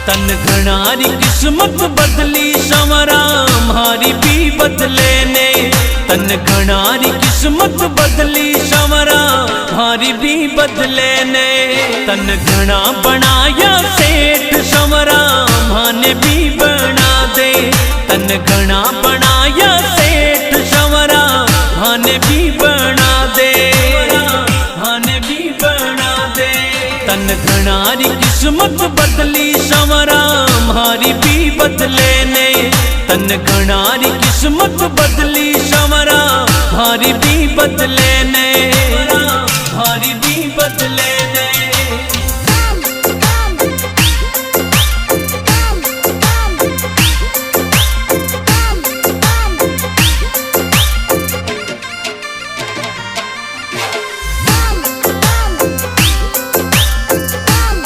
तन घनारी किस्मत बदली संवरा हमारी भी बदले ने। तन घनारी किस्मत बदली संवरा हमारी भी बदले ने। तन घना बनाया सेठ संवरा माने भी बना दे। तन घना बनाया सेठ संवरा माने भी बना दे, माने भी बना दे। तन घनारी किस्मत बदली संवरा हमारी भी बदले ने। तन घनारी किस्मत बदली संवरा हमारी भी बदले ने।